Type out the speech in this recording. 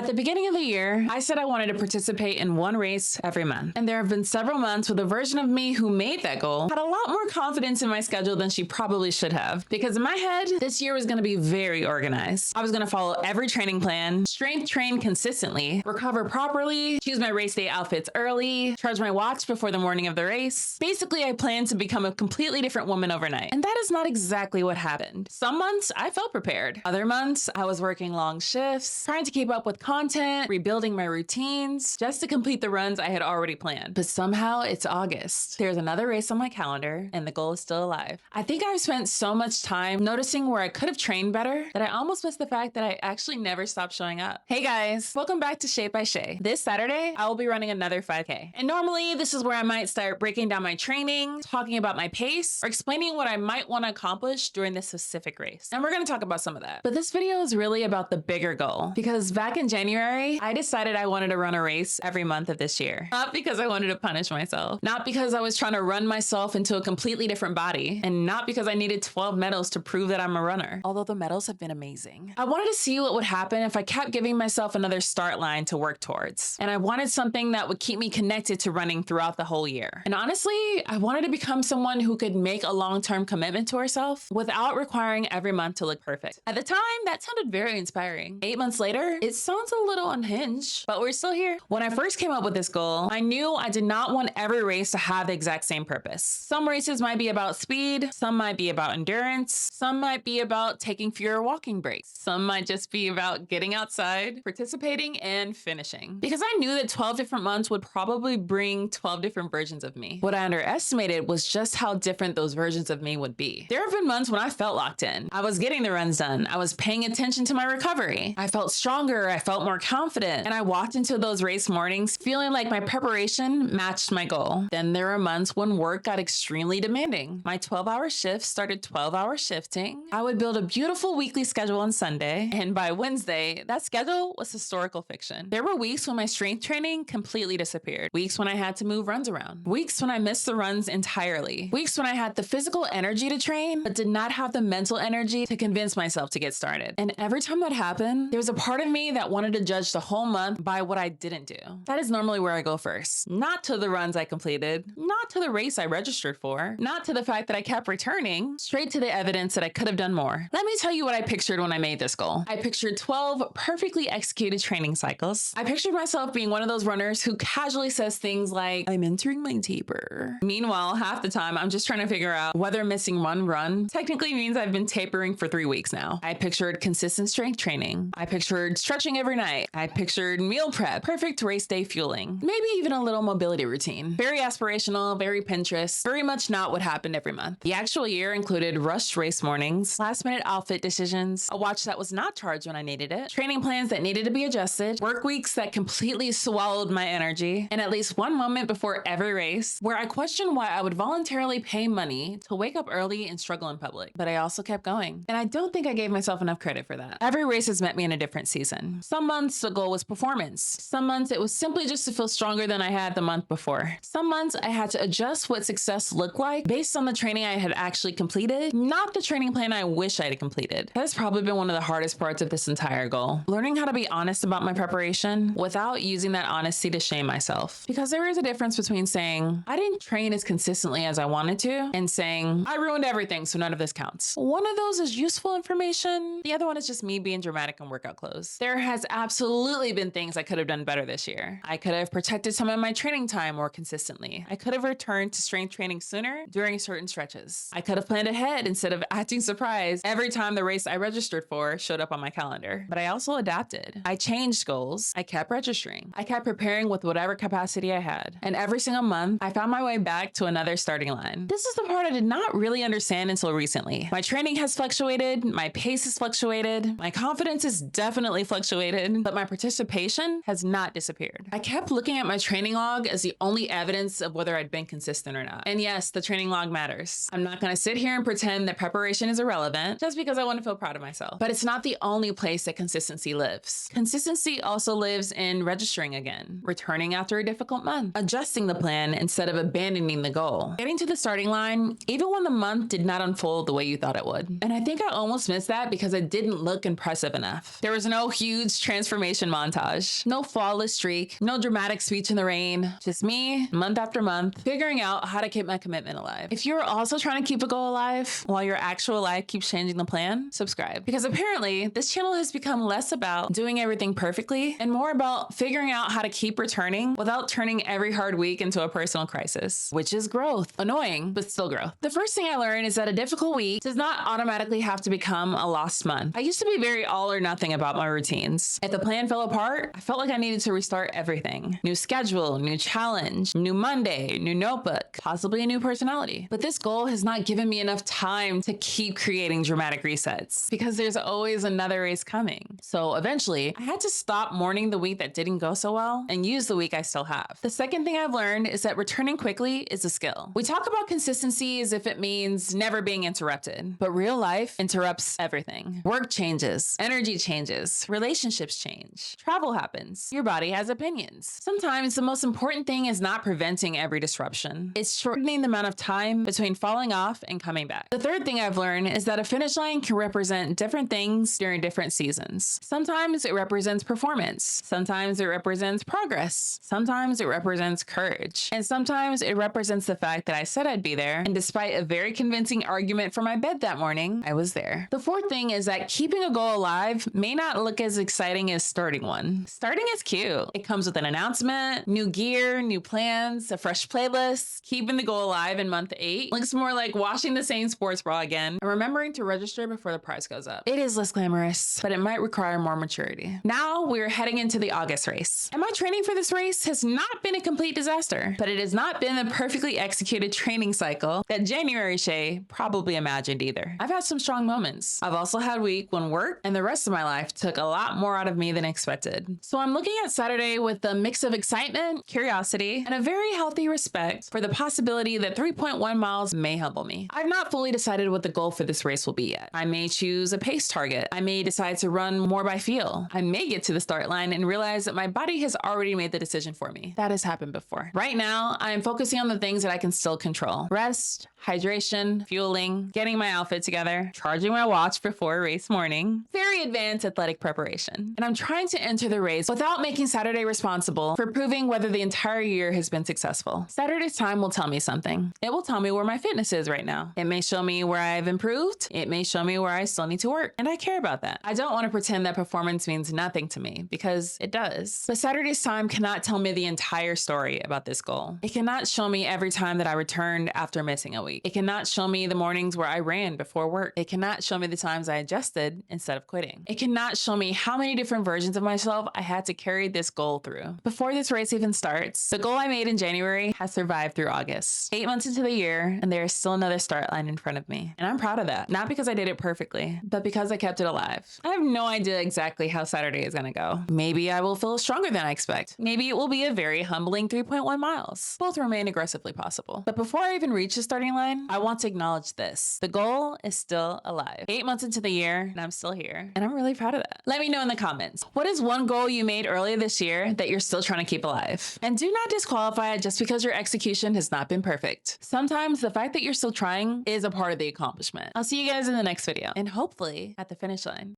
At the beginning of the year, I said I wanted to participate in one race every month. And there have been several months where the version of me who made that goal had a lot more confidence in my schedule than she probably should have. Because in my head, this year was going to be very organized. I was going to follow every training plan, strength train consistently, recover properly, choose my race day outfits early, charge my watch before the morning of the race. Basically, I planned to become a completely different woman overnight. And that is not exactly what happened. Some months I felt prepared. Other months I was working long shifts, trying to keep up with content, rebuilding my routines, just to complete the runs I had already planned. But somehow it's August. There's another race on my calendar and the goal is still alive. I think I've spent so much time noticing where I could have trained better that I almost missed the fact that I actually never stopped showing up. Hey guys, welcome back to Shape by Shay. This Saturday, I will be running another 5K. And normally this is where I might start breaking down my training, talking about my pace, or explaining what I might want to accomplish during this specific race. And we're going to talk about some of that. But this video is really about the bigger goal, because back in January, I decided I wanted to run a race every month of this year. Not because I wanted to punish myself, not because I was trying to run myself into a completely different body, and not because I needed 12 medals to prove that I'm a runner, although the medals have been amazing. I wanted to see what would happen if I kept giving myself another start line to work towards. And I wanted something that would keep me connected to running throughout the whole year. And honestly, I wanted to become someone who could make a long-term commitment to herself without requiring every month to look perfect. At the time, that sounded very inspiring. 8 months later, it sounds a little unhinged, but we're still here. When I first came up with this goal, I knew I did not want every race to have the exact same purpose. Some races might be about speed, some might be about endurance, some might be about taking fewer walking breaks, some might just be about getting outside, participating, and finishing. Because I knew that 12 different months would probably bring 12 different versions of me. What I underestimated was just how different those versions of me would be. There have been months when I felt locked in. I was getting the runs done. I was paying attention to my recovery. I felt stronger. I felt more confident. And I walked into those race mornings feeling like my preparation matched my goal. Then there were months when work got extremely demanding. My 12-hour shift started 12-hour shifting. I would build a beautiful weekly schedule on Sunday, and by Wednesday, that schedule was historical fiction. There were weeks when my strength training completely disappeared. Weeks when I had to move runs around. Weeks when I missed the runs entirely. Weeks when I had the physical energy to train, but did not have the mental energy to convince myself to get started. And every time that happened, there was a part of me that wanted to judge the whole month by what I didn't do. That is normally where I go first. Not to the runs I completed, not to the race I registered for, not to the fact that I kept returning, straight to the evidence that I could have done more. Let me tell you what I pictured when I made this goal. I pictured 12 perfectly executed training cycles. I pictured myself being one of those runners who casually says things like, I'm entering my taper. Meanwhile, half the time, I'm just trying to figure out whether missing one run technically means I've been tapering for 3 weeks now. I pictured consistent strength training. I pictured stretching every night. I pictured meal prep, perfect race day fueling, maybe even a little mobility routine. Very aspirational, very Pinterest, very much not what happened every month. The actual year included rushed race mornings, last-minute outfit decisions, a watch that was not charged when I needed it, training plans that needed to be adjusted, work weeks that completely swallowed my energy, and at least one moment before every race where I questioned why I would voluntarily pay money to wake up early and struggle in public. But I also kept going. And I don't think I gave myself enough credit for that. Every race has met me in a different season. Some months the goal was performance. Some months it was simply just to feel stronger than I had the month before. Some months I had to adjust what success looked like based on the training I had actually completed, not the training plan I wish I had completed. That has probably been one of the hardest parts of this entire goal. Learning how to be honest about my preparation without using that honesty to shame myself. Because there is a difference between saying, I didn't train as consistently as I wanted to, and saying, I ruined everything, so none of this counts. One of those is useful information. The other one is just me being dramatic in workout clothes. There has absolutely been things I could have done better this year. I could have protected some of my training time more consistently. I could have returned to strength training sooner during certain stretches. I could have planned ahead instead of acting surprised every time the race I registered for showed up on my calendar. But I also adapted. I changed goals. I kept registering. I kept preparing with whatever capacity I had. And every single month, I found my way back to another starting line. This is the part I did not really understand until recently. My training has fluctuated. My pace has fluctuated. My confidence has definitely fluctuated, but my participation has not disappeared. I kept looking at my training log as the only evidence of whether I'd been consistent or not. And yes, the training log matters. I'm not going to sit here and pretend that preparation is irrelevant just because I want to feel proud of myself. But it's not the only place that consistency lives. Consistency also lives in registering again, returning after a difficult month, adjusting the plan instead of abandoning the goal, getting to the starting line even when the month did not unfold the way you thought it would. And I think I almost missed that because it didn't look impressive enough. There was no huge transformation montage. No flawless streak, no dramatic speech in the rain, just me, month after month, figuring out how to keep my commitment alive. If you're also trying to keep a goal alive while your actual life keeps changing the plan, subscribe. Because apparently, this channel has become less about doing everything perfectly and more about figuring out how to keep returning without turning every hard week into a personal crisis, which is growth. Annoying, but still growth. The first thing I learned is that a difficult week does not automatically have to become a lost month. I used to be very all or nothing about my routines. If the plan fell apart, I felt like I needed to restart everything. New schedule, new challenge, new Monday, new notebook, possibly a new personality. But this goal has not given me enough time to keep creating dramatic resets because there's always another race coming. So eventually, I had to stop mourning the week that didn't go so well and use the week I still have. The second thing I've learned is that returning quickly is a skill. We talk about consistency as if it means never being interrupted, but real life interrupts everything. Work changes, energy changes, relationships change, travel happens, your body has opinions. Sometimes the most important thing is not preventing every disruption. It's shortening the amount of time between falling off and coming back. The third thing I've learned is that a finish line can represent different things during different seasons. Sometimes it represents performance. Sometimes it represents progress. Sometimes it represents courage. And sometimes it represents the fact that I said I'd be there, and despite a very convincing argument from my bed that morning, I was there. The fourth thing is that keeping a goal alive may not look as exciting as starting one. Starting is cute. It comes with an announcement, new gear, new plans, a fresh playlist. Keeping the goal alive in month 8 looks more like washing the same sports bra again and remembering to register before the price goes up. It is less glamorous, but it might require more maturity. Now we're heading into the August race. And my training for this race has not been a complete disaster, but it has not been the perfectly executed training cycle that January Shay probably imagined either. I've had some strong moments. I've also had a week when work and the rest of my life took a lot more out of me than expected. So I'm looking at Saturday with a mix of excitement, curiosity, and a very healthy respect for the possibility that 3.1 miles may humble me. I've not fully decided what the goal for this race will be yet. I may choose a pace target. I may decide to run more by feel. I may get to the start line and realize that my body has already made the decision for me. That has happened before. Right now, I am focusing on the things that I can still control. Rest, hydration, fueling, getting my outfit together, charging my watch before race morning, very advanced athletic preparation. And I'm trying to enter the race without making Saturday responsible for proving whether the entire year has been successful. Saturday's time will tell me something. It will tell me where my fitness is right now. It may show me where I've improved. It may show me where I still need to work. And I care about that. I don't want to pretend that performance means nothing to me because it does. But Saturday's time cannot tell me the entire story about this goal. It cannot show me every time that I returned after missing a week. It cannot show me the mornings where I ran before work. It cannot show me the times I adjusted instead of quitting. It cannot show me how many different versions of myself I had to carry this goal through. Before this race even starts, the goal I made in January has survived through August. 8 months into the year, and there is still another start line in front of me. And I'm proud of that. Not because I did it perfectly, but because I kept it alive. I have no idea exactly how Saturday is gonna go. Maybe I will feel stronger than I expect. Maybe it will be a very humbling 3.1 miles. Both remain aggressively possible. But before I even reach the starting line, I want to acknowledge this. The goal is still alive. 8 months into the year, and I'm still here. And I'm really proud of that. Let me know in the comments. What is one goal you made earlier this year that you're still trying to keep alive? And do not disqualify it just because your execution has not been perfect. Sometimes the fact that you're still trying is a part of the accomplishment. I'll see you guys in the next video, and hopefully at the finish line.